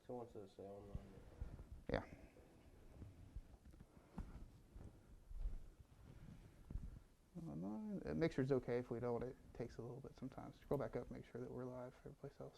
Someone says say online. Yeah. The mixer's okay if we don't. It takes a little bit sometimes. Scroll back up, make sure that we're live for every place else.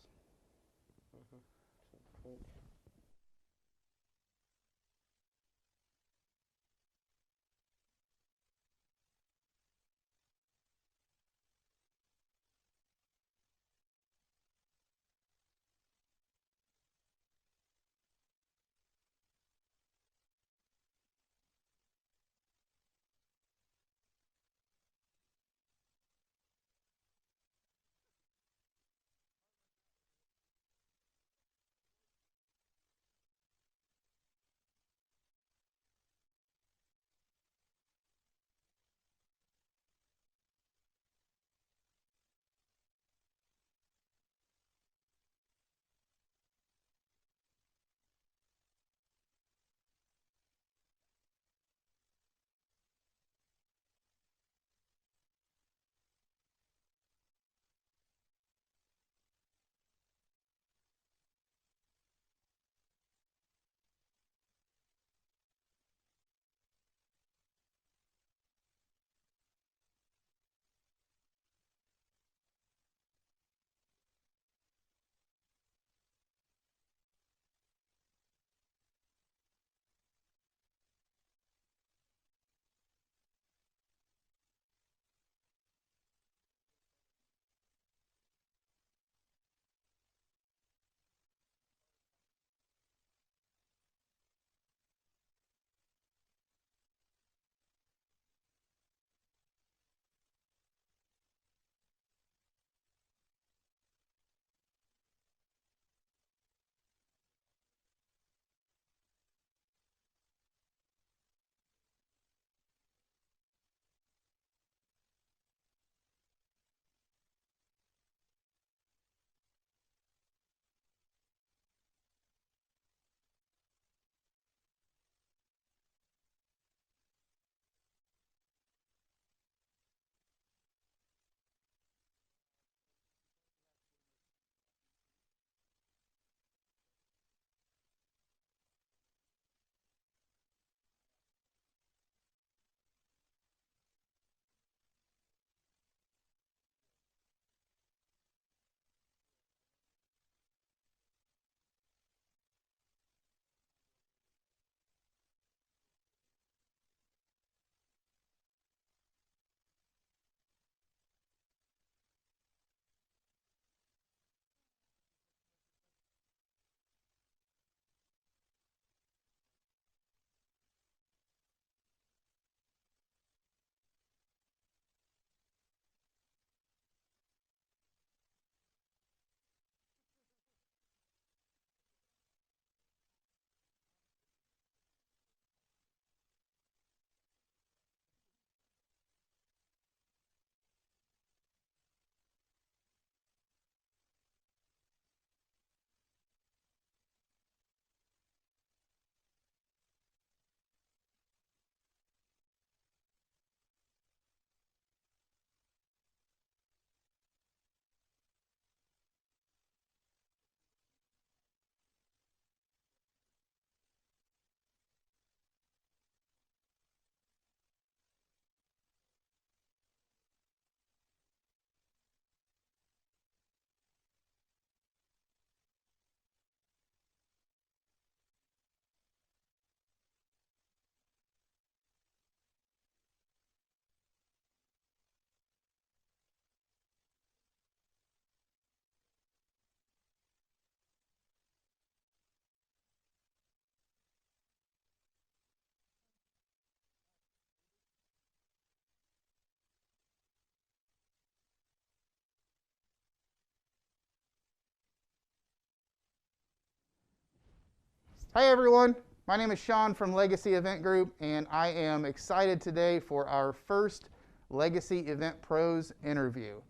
Hi everyone, my name is Sean from Legacy Event Group, and I am excited today for our first Legacy Event Pros interview.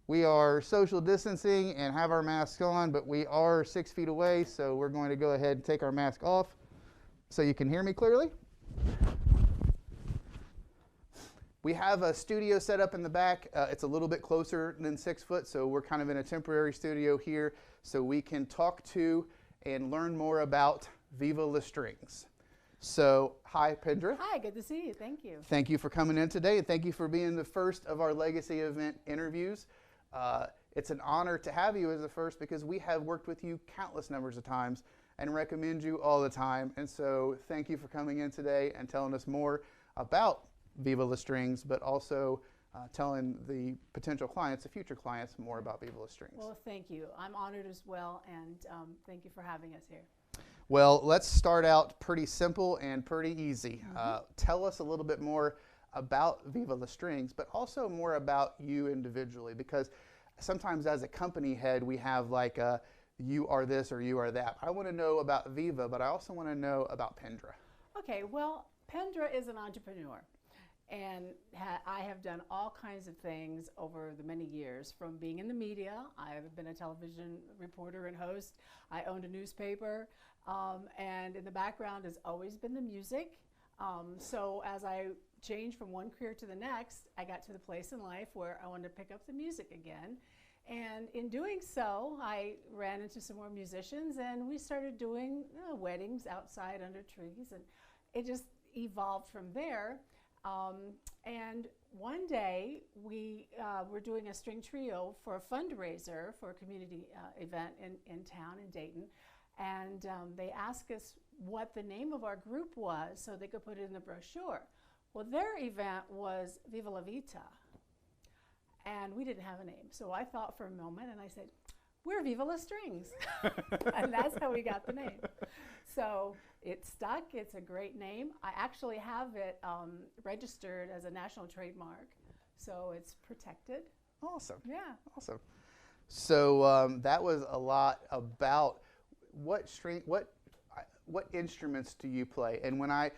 We are social distancing and have our masks on, but we are 6 feet away, so we're going to go ahead and take our mask off so you can hear me clearly. We have a studio set up in the back. It's a little bit closer than 6 foot, so we're kind of in a temporary studio here so we can talk to and learn more about Viva La Strings. So, hi, Pendra. Hi, good to see you. Thank you. Thank you for coming in today, and thank you for being the first of our Legacy event interviews. It's an honor to have you as the first because we have worked with you countless numbers of times and recommend you all the time. And so thank you for coming in today and telling us more about Viva La Strings, but also telling the potential clients, the future clients, more about Viva La Strings. Well, thank you. I'm honored as well, and thank you for having us here. Well, let's start out pretty simple and pretty easy. Tell us a little bit more about Viva La Strings, but also more about you individually, because sometimes as a company head, we have like a, you are this or you are that. I want to know about Viva, but I also want to know about Pendra. Okay, well, Pendra is an entrepreneur, and I have done all kinds of things over the many years, from being in the media. I've been a television reporter and host. I owned a newspaper, and in the background has always been the music. So as I changed from one career to the next, I got to the place in life where I wanted to pick up the music again. And in doing so, I ran into some more musicians, and we started doing weddings outside under trees, and it just evolved from there. And one day we were doing a string trio for a fundraiser for a community event in town in Dayton. And they asked us what the name of our group was so they could put it in the brochure. Well, their event was Viva La Vita, and we didn't have a name. So I thought for a moment, and I said, we're Viva La Strings. And that's how we got the name. So it stuck. It's a great name. I actually have it registered as a national trademark, so it's protected. Awesome. Yeah. Awesome. So that was a lot about what instruments do you play? And when I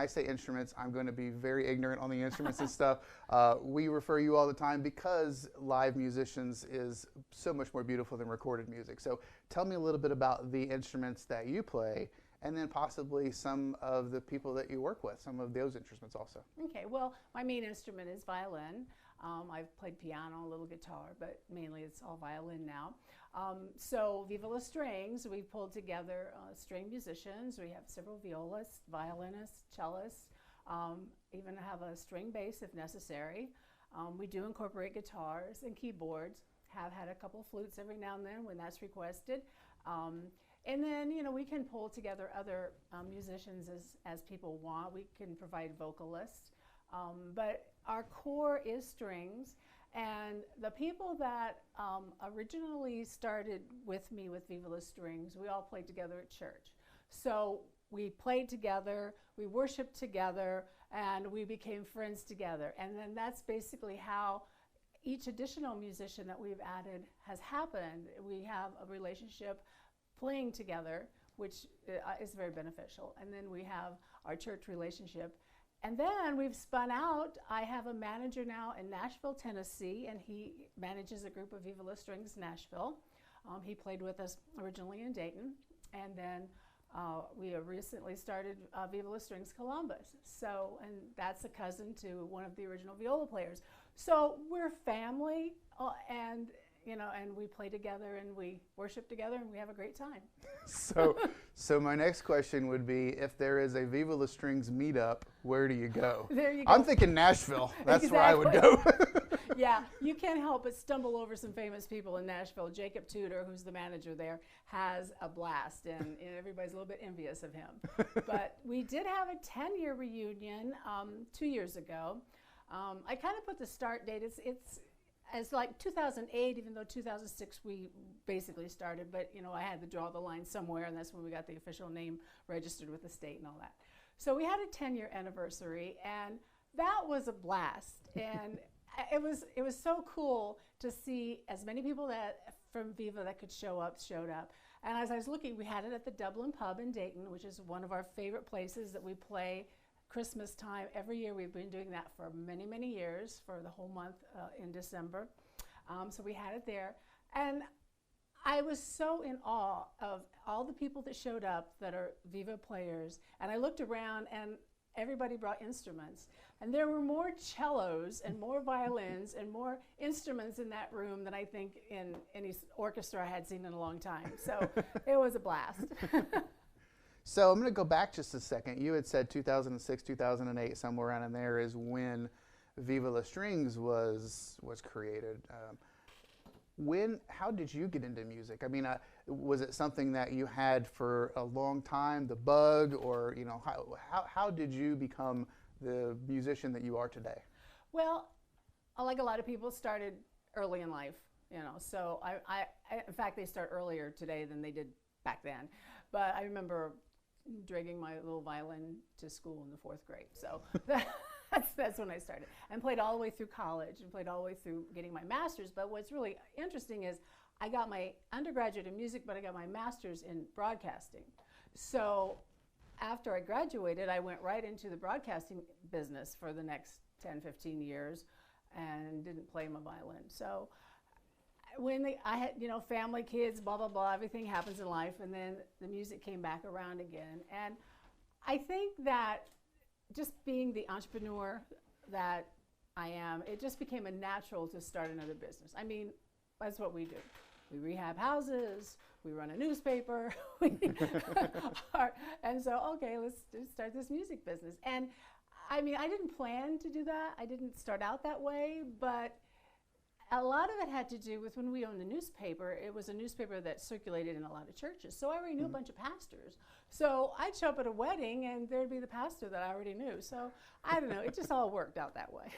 say instruments, I'm going to be very ignorant on the instruments and stuff. We refer you all the time because live musicians is so much more beautiful than recorded music. So tell me a little bit about the instruments that you play, and then possibly some of the people that you work with, some of those instruments also. Okay, well, my main instrument is violin. I've played piano, a little guitar, but mainly it's all violin now. So Viva La Strings, we pulled together string musicians. We have several violists, violinists, cellists, even have a string bass if necessary. We do incorporate guitars and keyboards, have had a couple flutes every now and then when that's requested. And then, we can pull together other musicians as people want. We can provide vocalists. But our core is strings, and the people that originally started with me with Viva La Strings, we all played together at church. So we played together, we worshiped together, and we became friends together. And then that's basically how each additional musician that we've added has happened. We have a relationship playing together, which is very beneficial. And then we have our church relationship. And then we've spun out. I have a manager now in Nashville, Tennessee, and he manages a group of Viva La Strings Nashville. He played with us originally in Dayton, and then we have recently started Viva La Strings Columbus. So, and that's a cousin to one of the original viola players. So we're family, and we play together and we worship together and we have a great time. So my next question would be, if there is a Viva La Strings meetup, where do you go? There you go. I'm thinking Nashville. That's Exactly. where I would go. Yeah, you can't help but stumble over some famous people in Nashville. Jacob Tudor, who's the manager there, has a blast, and everybody's a little bit envious of him. But we did have a 10-year reunion 2 years ago. I kind of put the start date. It's like 2008, even though 2006 we basically started, but I had to draw the line somewhere, and that's when we got the official name registered with the state and all that. So we had a 10-year anniversary, and that was a blast. And it was so cool to see as many people from Viva that could showed up. And as I was looking, we had it at the Dublin Pub in Dayton, which is one of our favorite places that we play Christmas time every year. We've been doing that for many, many years, for the whole month in December. So we had it there. And I was so in awe of all the people that showed up that are Viva players. And I looked around, and everybody brought instruments. And there were more cellos and more violins and more instruments in that room than I think in any orchestra I had seen in a long time. So it was a blast. So I'm going to go back just a second. You had said 2006, 2008, somewhere around in there is when Viva La Strings was created. How did you get into music? I mean, was it something that you had for a long time, the bug, or how did you become the musician that you are today? Well, like a lot of people, started early in life, So I in fact, they start earlier today than they did back then. But I remember dragging my little violin to school in the 4th grade. So that's when I started, and played all the way through college, and played all the way through getting my master's. But what's really interesting is I got my undergraduate in music, but I got my master's in broadcasting. So after I graduated, I went right into the broadcasting business for the next 10, 15 years and didn't play my violin. So when I had, family, kids, blah, blah, blah, everything happens in life, and then the music came back around again. And I think that just being the entrepreneur that I am, it just became a natural to start another business. I mean, that's what we do. We rehab houses, we run a newspaper, and so, okay, let's just start this music business. And I mean, I didn't plan to do that. I didn't start out that way, but a lot of it had to do with when we owned the newspaper. It was a newspaper that circulated in a lot of churches. So I already knew a bunch of pastors. So I'd show up at a wedding and there'd be the pastor that I already knew. So I don't know, it just all worked out that way.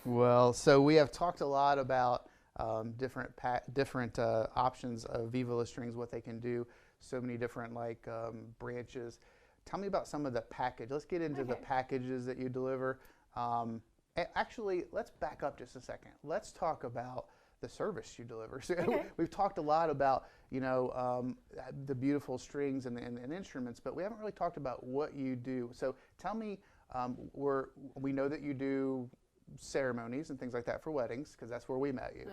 Well, so we have talked a lot about different options of Viva La Strings, what they can do, so many different branches. Tell me about some of the package. Let's get into the packages that you deliver. Actually, let's back up just a second. Let's talk about the service you deliver. So we've talked a lot about the beautiful strings and instruments, but we haven't really talked about what you do. So tell me, we know that you do ceremonies and things like that for weddings, because that's where we met you.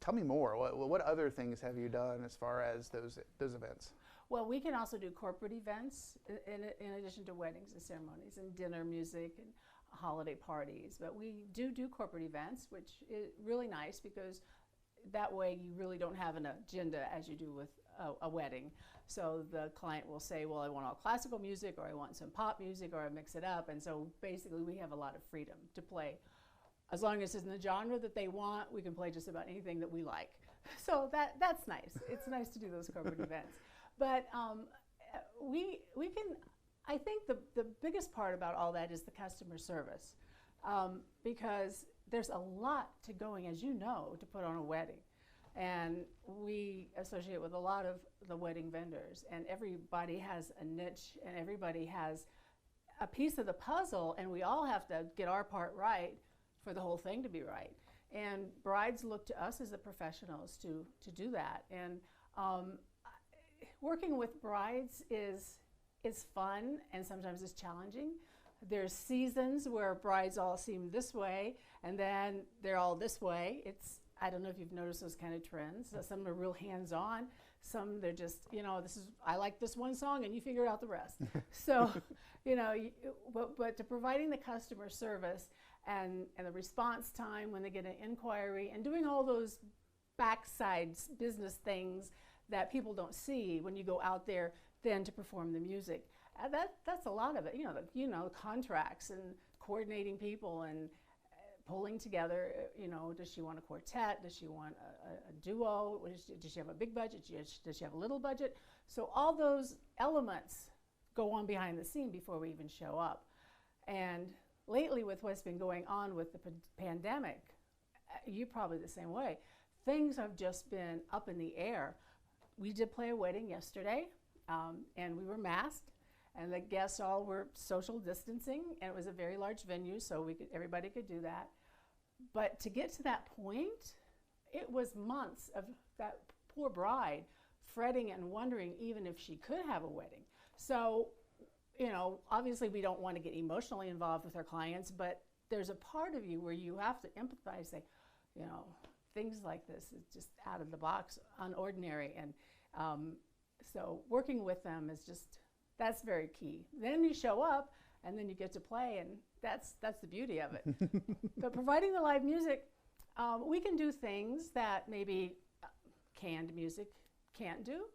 Tell me more. What other things have you done as far as those events? Well, we can also do corporate events in addition to weddings and ceremonies and dinner music and holiday parties. But we do corporate events, which is really nice because that way you really don't have an agenda as you do with a wedding. So the client will say, well, I want all classical music, or I want some pop music, or I mix it up. And so basically we have a lot of freedom to play. As long as it's in the genre that they want, we can play just about anything that we like. So that's nice. It's nice to do those corporate events. But we can, I think the biggest part about all that is the customer service, because there's a lot to going, as you know, to put on a wedding. And we associate with a lot of the wedding vendors, and everybody has a niche, and everybody has a piece of the puzzle, and we all have to get our part right for the whole thing to be right. And brides look to us as the professionals to do that. And working with brides is fun, and sometimes it's challenging. There's seasons where brides all seem this way, and then they're all this way. I don't know if you've noticed those kind of trends. Some are real hands-on. Some they're just, I like this one song, and you figure out the rest. So, but to providing the customer service and the response time when they get an inquiry, and doing all those backside business things that people don't see when you go out there then to perform the music. That's a lot of it. Contracts and coordinating people and pulling together. Does she want a quartet? Does she want a duo? Does she have a big budget? Does she have a little budget? So all those elements go on behind the scene before we even show up. And lately, with what's been going on with the pandemic, you're probably the same way. Things have just been up in the air. We did play a wedding yesterday, and we were masked, and the guests all were social distancing, and it was a very large venue, so everybody could do that. But to get to that point, it was months of that poor bride fretting and wondering even if she could have a wedding. So, obviously we don't want to get emotionally involved with our clients, but there's a part of you where you have to empathize, say, things like this is just out of the box, unordinary. And so working with them is just That's very key. Then you show up, and then you get to play, and that's the beauty of it. But providing the live music, we can do things that maybe canned music can't do.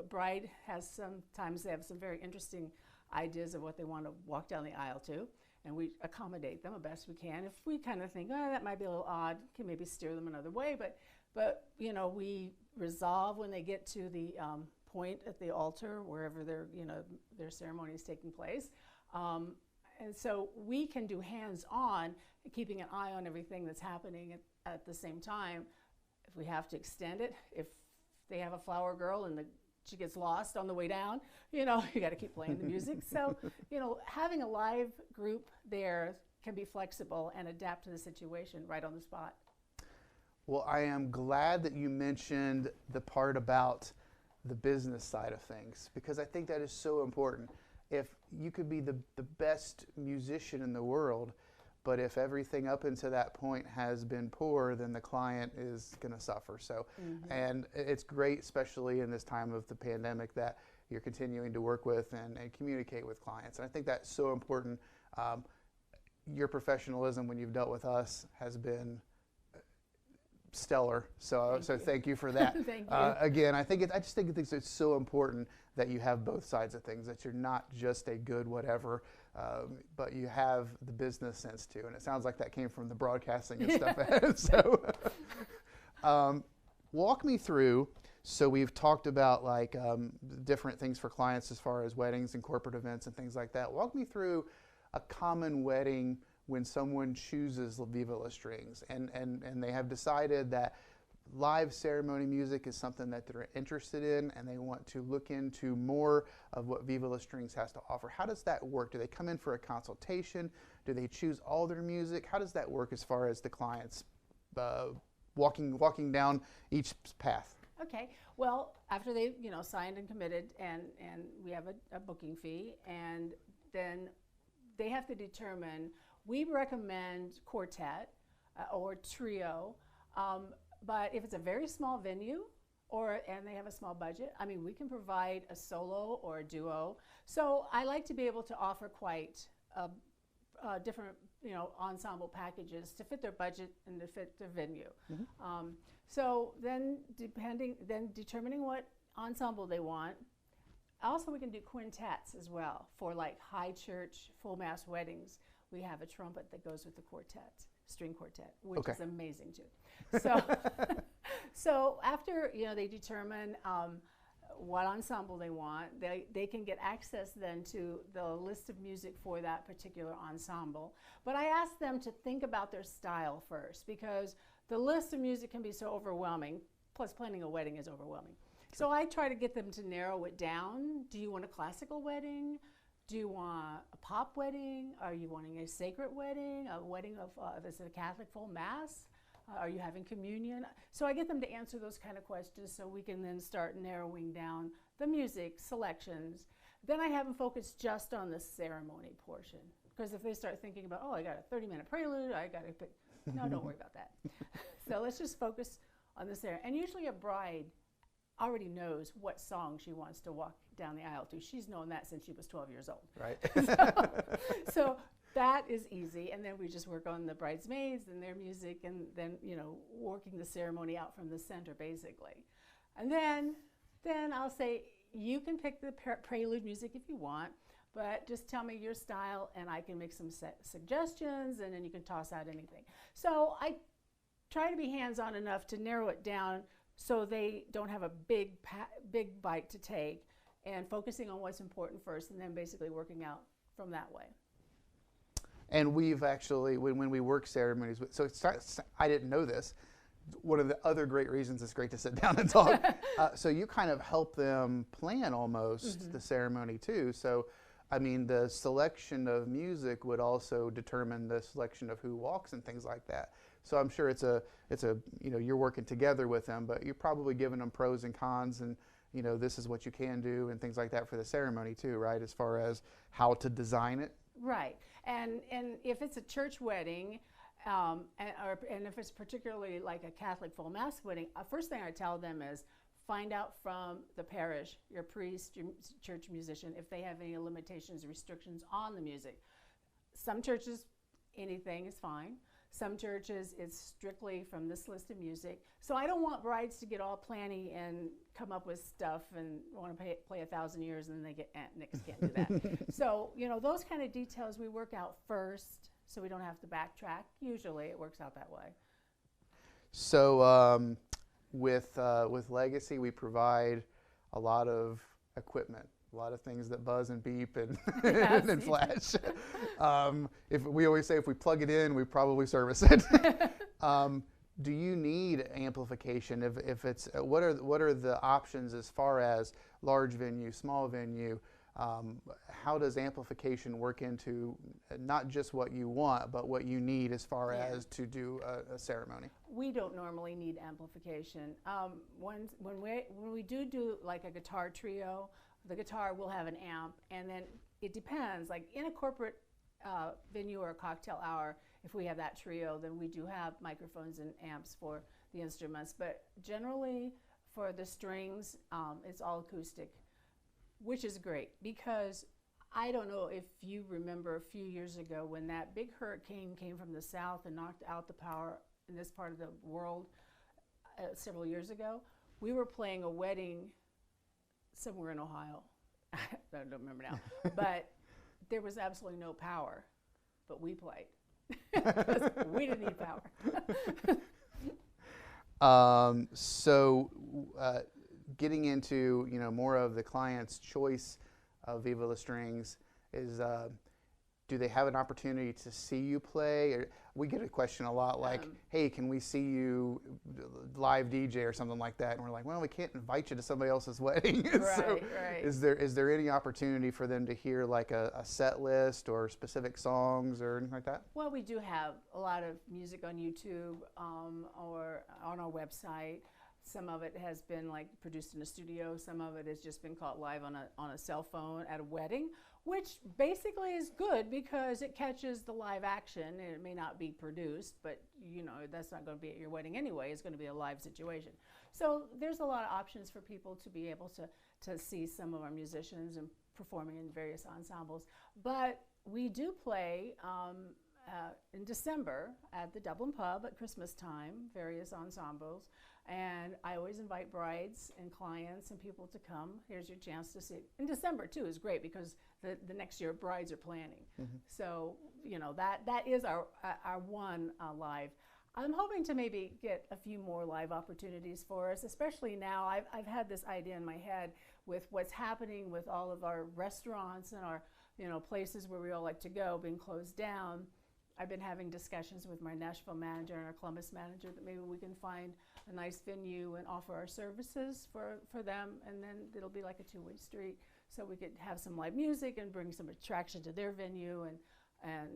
Bride has sometimes they have some very interesting ideas of what they want to walk down the aisle to, and we accommodate them the best we can. If we kind of think, oh, that might be a little odd, can maybe steer them another way, but you know, we resolve when they get to the point at the altar, wherever their ceremony is taking place. And so we can do hands-on, keeping an eye on everything that's happening at the same time. If we have to extend it, if they have a flower girl and she gets lost on the way down, you know, you got to keep playing the music. So, you know, having a live group there can be flexible and adapt to the situation right on the spot. Well, I am glad that you mentioned the part about the business side of things, because I think that is so important. If you could be the best musician in the world, but if everything up until that point has been poor, then the client is going to suffer. So, and it's great, especially in this time of the pandemic, that you're continuing to work with and communicate with clients. And I think that's so important. Your professionalism when you've dealt with us has been stellar. So thank you for that. Thank you. Again, I just think it's so important that you have both sides of things, that you're not just a good whatever, but you have the business sense too. And it sounds like that came from the broadcasting and stuff. So walk me through. So we've talked about like different things for clients as far as weddings and corporate events and things like that. Walk me through a common wedding when someone chooses Viva La Strings and they have decided that live ceremony music is something that they're interested in and they want to look into more of what Viva La Strings has to offer. How does that work? Do they come in for a consultation? Do they choose all their music? How does that work as far as the clients walking down each path? Okay, well, after they've signed and committed, and we have a booking fee, and then they have to determine. We recommend quartet or trio, but if it's a very small venue and they have a small budget, I mean, we can provide a solo or a duo. So I like to be able to offer quite different ensemble packages to fit their budget and to fit their venue. So then determining what ensemble they want. Also, we can do quintets as well for like high church, full mass weddings. We have a trumpet that goes with the quartet, string quartet, which is amazing too. So, so after they determine what ensemble they want, they can get access then to the list of music for that particular ensemble. But I ask them to think about their style first, because the list of music can be so overwhelming. Plus, planning a wedding is overwhelming. So I try to get them to narrow it down. Do you want a classical wedding? Do you want a pop wedding? Are you wanting a sacred wedding? A wedding of is it a Catholic full mass? Are you having communion? So I get them to answer those kind of questions so we can then start narrowing down the music selections. Then I have them focus just on the ceremony portion. Because if they start thinking about, oh, I got a 30-minute prelude, I got to pick, no, don't worry about that. So let's just focus on the ceremony. And usually a bride already knows what song she wants to walk down the aisle to. She's known that since she was 12 years old. Right. So that is easy. And then we just work on the bridesmaids and their music, and then, working the ceremony out from the center, basically. And then I'll say, you can pick the prelude music if you want, but just tell me your style and I can make some suggestions, and then you can toss out anything. So I try to be hands-on enough to narrow it down so they don't have a big bite to take, and focusing on what's important first, and then basically working out from that way. And we've actually, when we work ceremonies, so I didn't know this. One of the other great reasons it's great to sit down and talk. So you kind of help them plan almost the ceremony too. So, I mean, the selection of music would also determine the selection of who walks and things like that. So I'm sure it's a you're working together with them, but you're probably giving them pros and cons, and this is what you can do and things like that for the ceremony too, right? As far as how to design it. Right, and if it's a church wedding, and if it's particularly like a Catholic full mass wedding, first thing I tell them is find out from the parish, your priest, your church musician, if they have any limitations, restrictions on the music. Some churches, anything is fine. Some churches, it's strictly from this list of music. So I don't want brides to get all planny and come up with stuff and want to play 1,000 years and then they get, nix, can't do that. So, you know, those kind of details we work out first so we don't have to backtrack. Usually it works out that way. So with Legacy, we provide a lot of equipment. A lot of things that buzz and beep and, Yes, and flash. If we always say if we plug it in, we probably service it. Do you need amplification? If it's what are the options as far as large venue, small venue? How does amplification work into not just what you want, but what you need as far as to do a ceremony? We don't normally need amplification. When we do like a guitar trio, the guitar will have an amp, and then it depends. Like in a corporate venue or a cocktail hour, if we have that trio, then we do have microphones and amps for the instruments. But generally, for the strings, it's all acoustic, which is great because I don't know if you remember a few years ago when that big hurricane came from the south and knocked out the power in this part of the world several years ago. We were playing a wedding somewhere in Ohio. I don't remember now. But there was absolutely no power, but we played. We didn't need power. Getting into more of the client's choice of Viva La Strings is do they have an opportunity to see you play? Or we get a question a lot like, hey, can we see you live DJ or something like that? And we're like, well, we can't invite you to somebody else's wedding. Right. Is there any opportunity for them to hear like a set list or specific songs or anything like that? Well, we do have a lot of music on YouTube or on our website. Some of it has been like produced in a studio. Some of it has just been caught live on a cell phone at a wedding, which basically is good because it catches the live action. And it may not be produced, but that's not going to be at your wedding anyway. It's going to be a live situation. So there's a lot of options for people to be able to see some of our musicians and performing in various ensembles. But we do play in December at the Dublin Pub at Christmas time, various ensembles. And I always invite brides and clients and people to come. Here's your chance to see it. In December, too, is great because the next year brides are planning. Mm-hmm. So, that is our one live. I'm hoping to maybe get a few more live opportunities for us, especially now. I've had this idea in my head with what's happening with all of our restaurants and our places where we all like to go being closed down. I've been having discussions with my Nashville manager and our Columbus manager that maybe we can find a nice venue and offer our services for them, and then it'll be like a two-way street, so we could have some live music and bring some attraction to their venue and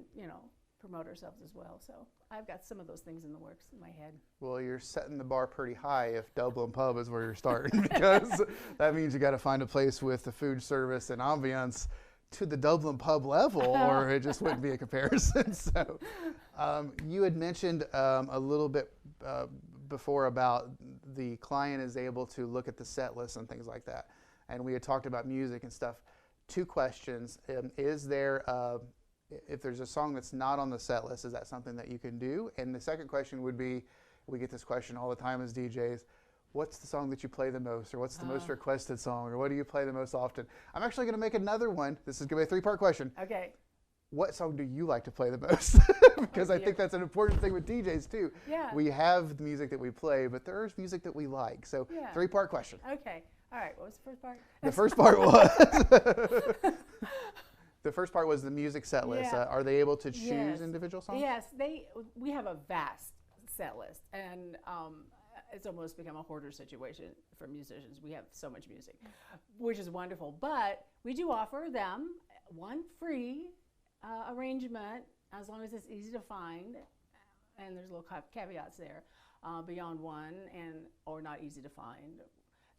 promote ourselves as well. So I've got some of those things in the works in my head. Well, you're setting the bar pretty high if Dublin Pub is where you're starting because that means you got to find a place with the food service and ambiance to the Dublin Pub level, or it just wouldn't be a comparison. So you had mentioned a little bit before about the client is able to look at the set list and things like that. And we had talked about music and stuff. Two questions. Is there, if there's a song that's not on the set list, is that something that you can do? And the second question would be, we get this question all the time as DJs, what's the song that you play the most, or what's the most requested song, or what do you play the most often? I'm actually going to make another one. This is going to be a 3-part question. Okay. What song do you like to play the most? Because I think that's an important thing with DJs too. Yeah. We have the music that we play, but there's music that we like. So 3-part question. Okay. All right. What was the first part? The first part was the first part was the music set list. Yeah. Are they able to choose individual songs? Yes. We have a vast set list, and it's almost become a hoarder situation for musicians. We have so much music, which is wonderful. But we do offer them one free arrangement as long as it's easy to find, and there's little caveats there. Beyond one or not easy to find,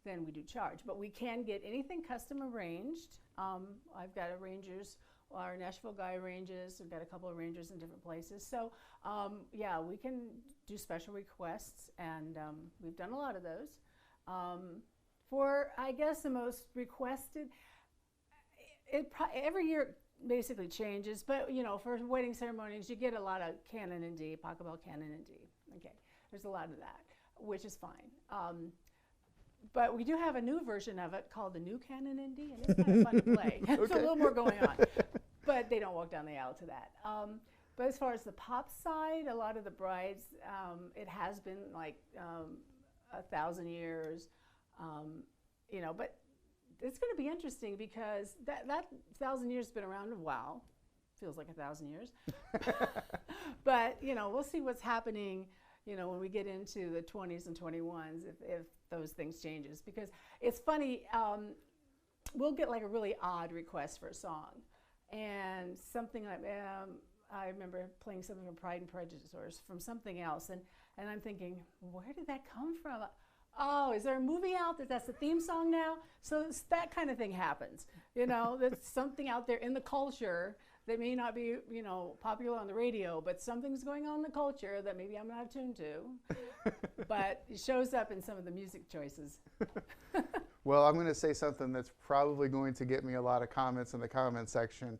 then we do charge. But we can get anything custom arranged. I've got arrangers. Our Nashville guy arranges. We've got a couple of arrangers in different places. So we can do special requests, and we've done a lot of those. For, I guess, the most requested, every year basically changes, but for wedding ceremonies, you get a lot of canon in D, Pachelbel canon in D. Okay, there's a lot of that, which is fine. But we do have a new version of it called the New Canon in D, and it's kind of fun to play. There's a little more going on, but they don't walk down the aisle to that. But as far as the pop side, a lot of the brides, it has been like 1,000 years, but it's going to be interesting because that 1,000 years has been around a while. Feels like 1,000 years. But, we'll see what's happening, when we get into the 20s and 21s, if those things changes. Because it's funny, we'll get like a really odd request for a song. And something like, I remember playing something from Pride and Prejudice or from something else. And I'm thinking, where did that come from? Oh, is there a movie out that's the theme song now? So that kind of thing happens. There's something out there in the culture that may not be, popular on the radio, but something's going on in the culture that maybe I'm not attuned to. But it shows up in some of the music choices. Well, I'm going to say something that's probably going to get me a lot of comments in the comment section.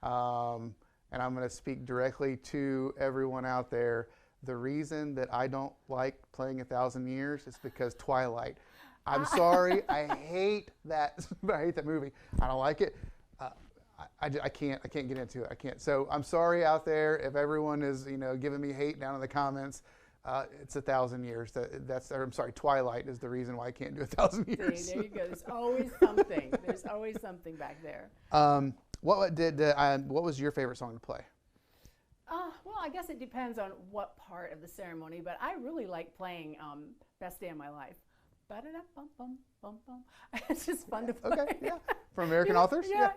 And I'm going to speak directly to everyone out there. The reason that I don't like playing 1,000 Years is because Twilight. I'm sorry, I hate that. I hate that movie. I don't like it. I can't get into it. I can't. So I'm sorry out there if everyone is giving me hate down in the comments. It's 1,000 Years. I'm sorry. Twilight is the reason why I can't do 1,000 Years. See, there you go. There's always something. There's always something back there. What was your favorite song to play? Well, I guess it depends on what part of the ceremony, but I really like playing Best Day of My Life. Ba-da-da-bum-bum-bum-bum. It's just fun to play. Okay, yeah. From American authors? Yeah.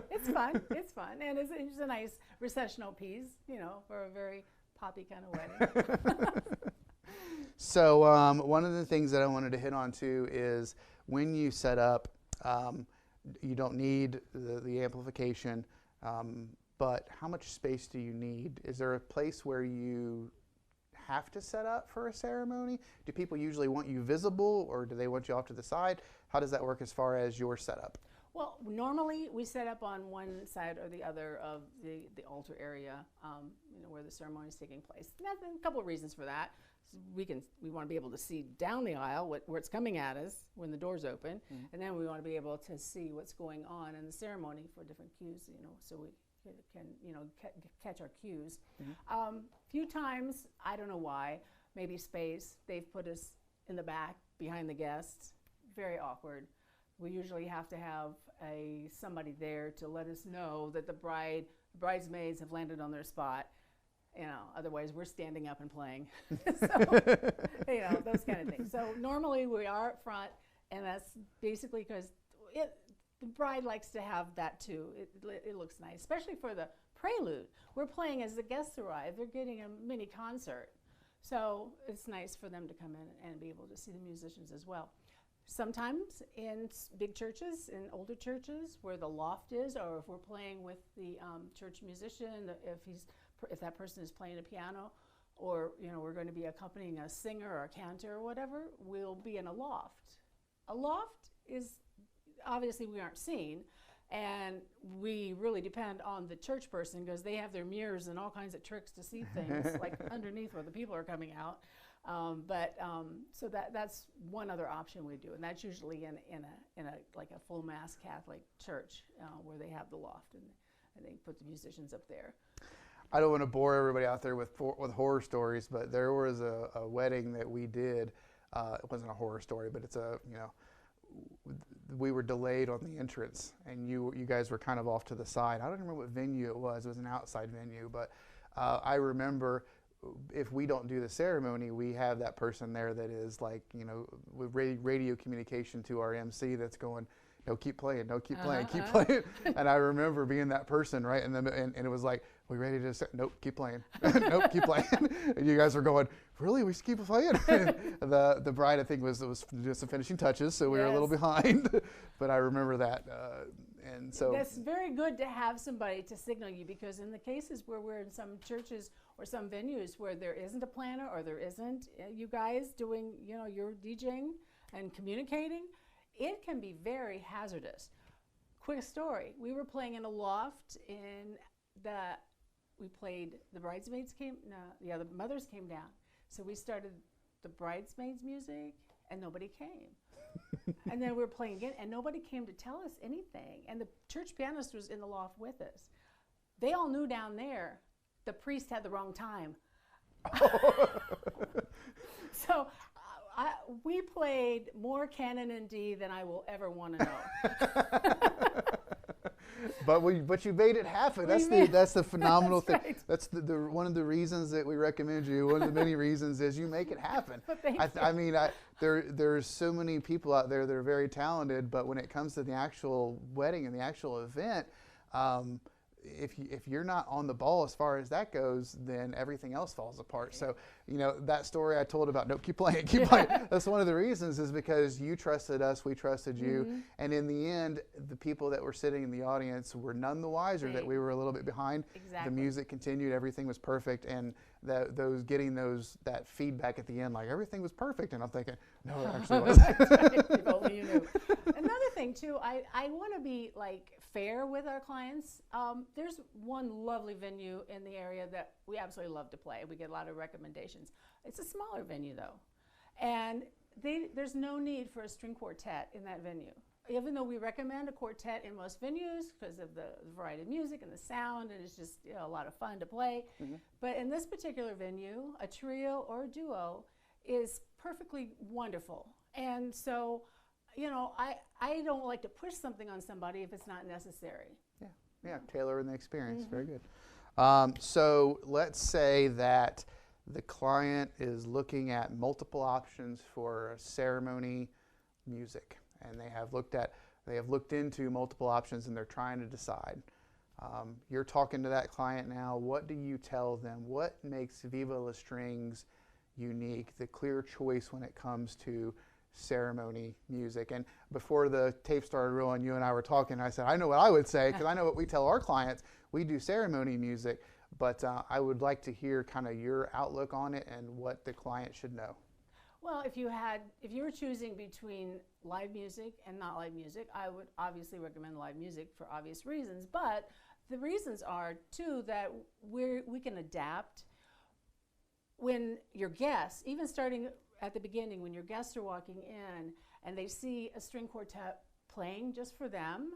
It's fun. It's fun. And it's a nice recessional piece, for a very poppy kind of wedding. So one of the things that I wanted to hit on too is when you set up, you don't need the amplification, but how much space do you need? Is there a place where you have to set up for a ceremony? Do people usually want you visible, or do they want you off to the side? How does that work as far as your setup? Well, normally we set up on one side or the other of the altar area, where the ceremony is taking place. And there's a couple of reasons for that. We want to be able to see down the aisle where it's coming at us when the doors open, and then we want to be able to see what's going on in the ceremony for different cues, so we can catch our cues. Few times, I don't know why, maybe space, they've put us in the back behind the guests. Very awkward. We usually have to have somebody there to let us know that the bridesmaids have landed on their spot. Otherwise we're standing up and playing. So, those kind of things. So normally we are up front, and that's basically because the bride likes to have that too. It looks nice, especially for the prelude. We're playing as the guests arrive. They're getting a mini concert. So it's nice for them to come in and be able to see the musicians as well. Sometimes in big churches, in older churches where the loft is, or if we're playing with the church musician, if that person is playing a piano, or we're going to be accompanying a singer or a cantor or whatever, we'll be in a loft. A loft is obviously we aren't seen, and we really depend on the church person because they have their mirrors and all kinds of tricks to see things like underneath where the people are coming out. So that's one other option we do, and that's usually in a like a full mass Catholic church where they have the loft and they put the musicians up there. I don't want to bore everybody out there with horror stories, but there was a wedding that we did. It wasn't a horror story, but it's we were delayed on the entrance, and you guys were kind of off to the side. I don't remember what venue it was. It was an outside venue, but I remember if we don't do the ceremony, we have that person there that is like, with radio communication to our MC that's going, no, keep playing, no, keep playing, keep playing. And I remember being that person, right? And it was like, we ready to say, nope, keep playing, nope, keep playing. And you guys are going, really, we should keep playing? And the bride, I think, was doing some finishing touches, so we were a little behind. But I remember that. And so that's very good to have somebody to signal you, because in the cases where we're in some churches or some venues where there isn't a planner or there isn't you guys doing, your DJing, and communicating, it can be very hazardous. Quick story, we were playing in a loft we played, the mothers came down. So we started the bridesmaids music and nobody came. And then we were playing again and nobody came to tell us anything. And the church pianist was in the loft with us. They all knew down there the priest had the wrong time. So we played more canon in D than I will ever want to know. But you made it happen. That's the phenomenal thing. Right. That's the one of the reasons that we recommend you. One of the many reasons is you make it happen. I mean, there's so many people out there that are very talented, but when it comes to the actual wedding and the actual event, if you're not on the ball as far as that goes, then everything else falls apart. So, that story I told about, no, keep playing. That's one of the reasons, is because you trusted us, we trusted you. Mm-hmm. And in the end, the people that were sitting in the audience were none the wiser that we were a little bit behind. Exactly. The music continued, everything was perfect. And that feedback at the end, like everything was perfect. And I'm thinking, no, it actually wasn't. If only you knew. Another thing too, I want to be fair with our clients. There's one lovely venue in the area that we absolutely love to play. We get a lot of recommendations. It's a smaller venue though, and there's no need for a string quartet in that venue. Even though we recommend a quartet in most venues because of the variety of music and the sound, and it's just a lot of fun to play. Mm-hmm. But in this particular venue, a trio or a duo is perfectly wonderful. And so, I don't like to push something on somebody if it's not necessary. Yeah, tailoring the experience. Mm-hmm. Very good. So let's say that the client is looking at multiple options for ceremony music, and they have looked into multiple options and they're trying to decide. You're talking to that client now. What do you tell them? What makes Viva La Strings unique, the clear choice when it comes to ceremony music? And before the tape started rolling, you and I were talking, and I said, I know what I would say, because I know what we tell our clients. We do ceremony music, but I would like to hear kind of your outlook on it and what the client should know. Well, if you were choosing between live music and not live music, I would obviously recommend live music for obvious reasons. But the reasons are too that we can adapt when your guests, even starting at the beginning, when your guests are walking in and they see a string quartet playing just for them,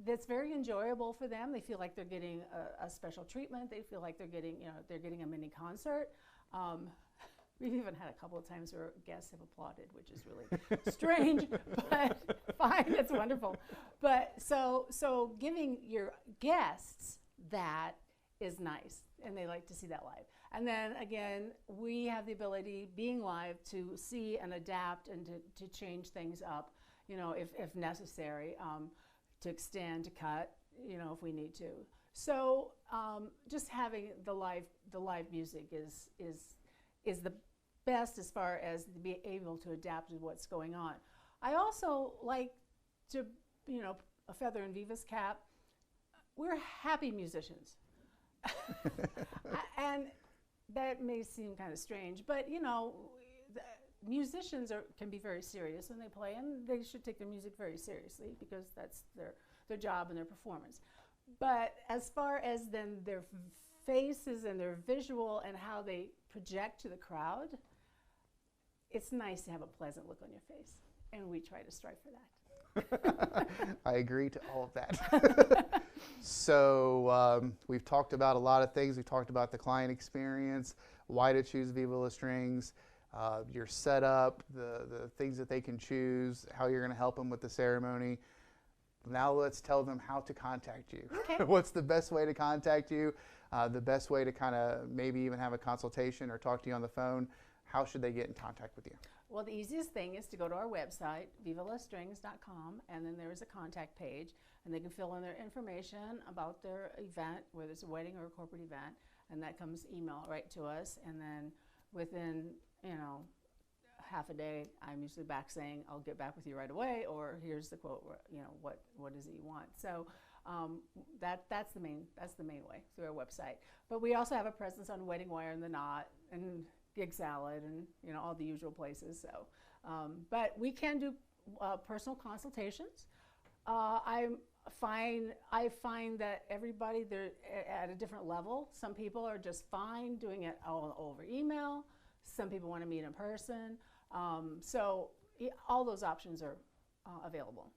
that's very enjoyable for them. They feel like they're getting a special treatment. They feel like they're getting a mini concert. We've even had a couple of times where guests have applauded, which is really strange, but fine, it's wonderful. But so giving your guests that is nice, and they like to see that live. And then again, we have the ability, being live, to see and adapt and to change things up, if necessary, to extend, to cut, if we need to. So just having the live music is the best as far as to be able to adapt to what's going on. I also like to, a feather in Viva's cap, we're happy musicians. And that may seem kind of strange, but musicians can be very serious when they play, and they should take their music very seriously because that's their job and their performance. But as far as then their faces and their visual and how they project to the crowd, it's nice to have a pleasant look on your face, and we try to strive for that. I agree to all of that. So we've talked about a lot of things. We've talked about the client experience, why to choose Viva La Strings, your setup, the things that they can choose, how you're going to help them with the ceremony. Now let's tell them how to contact you. Okay. What's the best way to contact you? The best way to kind of maybe even have a consultation or talk to you on the phone. How should they get in contact with you? Well, the easiest thing is to go to our website, vivalastrings.com, and then there is a contact page, and they can fill in their information about their event, whether it's a wedding or a corporate event, and that comes email right to us. And then within, half a day, I'm usually back saying, I'll get back with you right away, or here's the quote, what is it you want? So that's the main way, through our website. But we also have a presence on Wedding Wire and The Knot and Gig Salad and all the usual places. So But we can do personal consultations. I find that everybody, they're at a different level. Some people are just fine doing it all over email. Some people want to meet in person. So all those options are available.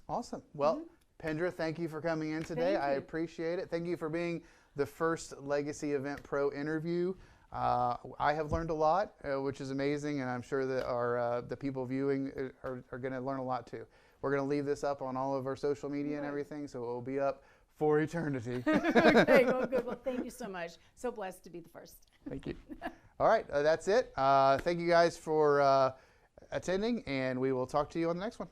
Awesome. Well, Pendra, thank you for coming in today. I appreciate it. Thank you for being the first Legacy Event Pro interview. I have learned a lot, which is amazing, and I'm sure that the people viewing are going to learn a lot too. We're going to leave this up on all of our social media and everything, so it will be up for eternity. Okay, well, good. Well, thank you so much. So blessed to be the first. Thank you. All right, that's it. Thank you guys for attending, and we will talk to you on the next one.